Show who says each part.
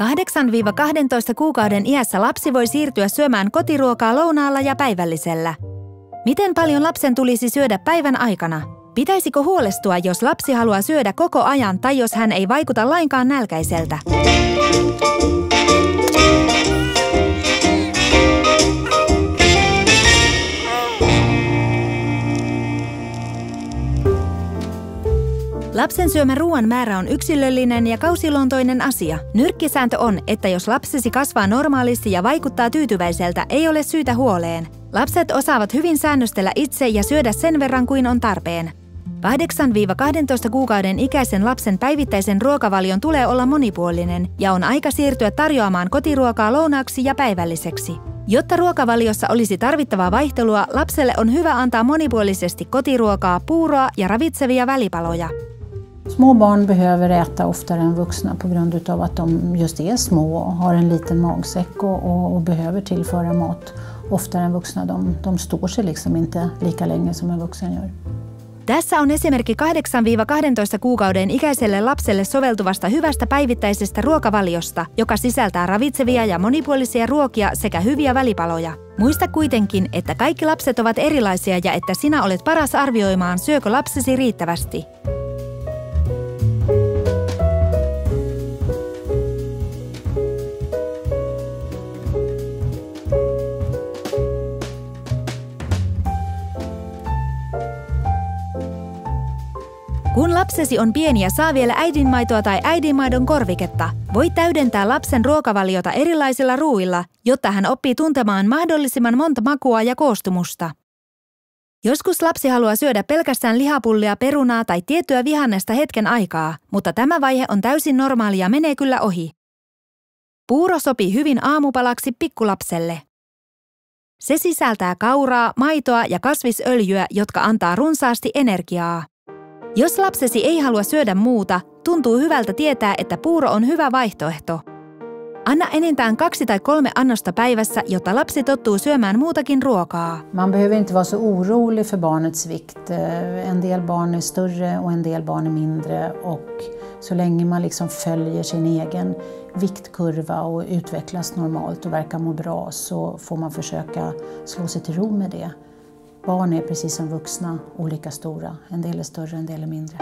Speaker 1: 8–12 kuukauden iässä lapsi voi siirtyä syömään kotiruokaa lounaalla ja päivällisellä. Miten paljon lapsen tulisi syödä päivän aikana? Pitäisikö huolestua, jos lapsi haluaa syödä koko ajan tai jos hän ei vaikuta lainkaan nälkäiseltä? Lapsen syömän ruoan määrä on yksilöllinen ja kausiluontoinen asia. Nyrkkisääntö on, että jos lapsesi kasvaa normaalisti ja vaikuttaa tyytyväiseltä, ei ole syytä huoleen. Lapset osaavat hyvin säännöstellä itse ja syödä sen verran kuin on tarpeen. 8–12 kuukauden ikäisen lapsen päivittäisen ruokavalion tulee olla monipuolinen ja on aika siirtyä tarjoamaan kotiruokaa lounaaksi ja päivälliseksi. Jotta ruokavaliossa olisi tarvittavaa vaihtelua, lapselle on hyvä antaa monipuolisesti kotiruokaa, puuroa ja ravitsevia välipaloja.
Speaker 2: Små barn behöver äta oftare än vuxna på grund av att de just är små och har en liten magsäck och behöver tillföra mat oftare än vuxna. De står sig liksom inte lika länge som en vuxen gör.
Speaker 1: Tässä on esimerkki 8–12 kuukauden ikäiselle lapselle soveltuvasta hyvästä päivittäisestä ruokavaliosta, joka sisältää ravitsevia ja monipuolisia ruokia sekä hyviä välipaloja. Muista kuitenkin, että kaikki lapset ovat erilaisia ja että sinä olet paras arvioimaan, syökö lapsesi riittävästi. Kun lapsesi on pieni ja saa vielä äidinmaitoa tai äidinmaidon korviketta, voit täydentää lapsen ruokavaliota erilaisilla ruuilla, jotta hän oppii tuntemaan mahdollisimman monta makua ja koostumusta. Joskus lapsi haluaa syödä pelkästään lihapullia, perunaa tai tiettyä vihannesta hetken aikaa, mutta tämä vaihe on täysin normaali ja menee kyllä ohi. Puuro sopii hyvin aamupalaksi pikkulapselle. Se sisältää kauraa, maitoa ja kasvisöljyä, jotka antaa runsaasti energiaa. Jos lapsesi ei halua syödä muuta, tuntuu hyvältä tietää, että puuro on hyvä vaihtoehto. Anna enintään 2 tai 3 annosta päivässä, jotta lapsi tottuu syömään muutakin ruokaa.
Speaker 2: Man behöver inte vara så orolig för barnets vikt. En del barn är större och en del barn är mindre. Och så länge man liksom följer sin egen viktkurva och utvecklas normalt och verkar må bra, så får man försöka slå sig till ro med det. Barn är precis som vuxna olika stora. En del är större, en del är mindre.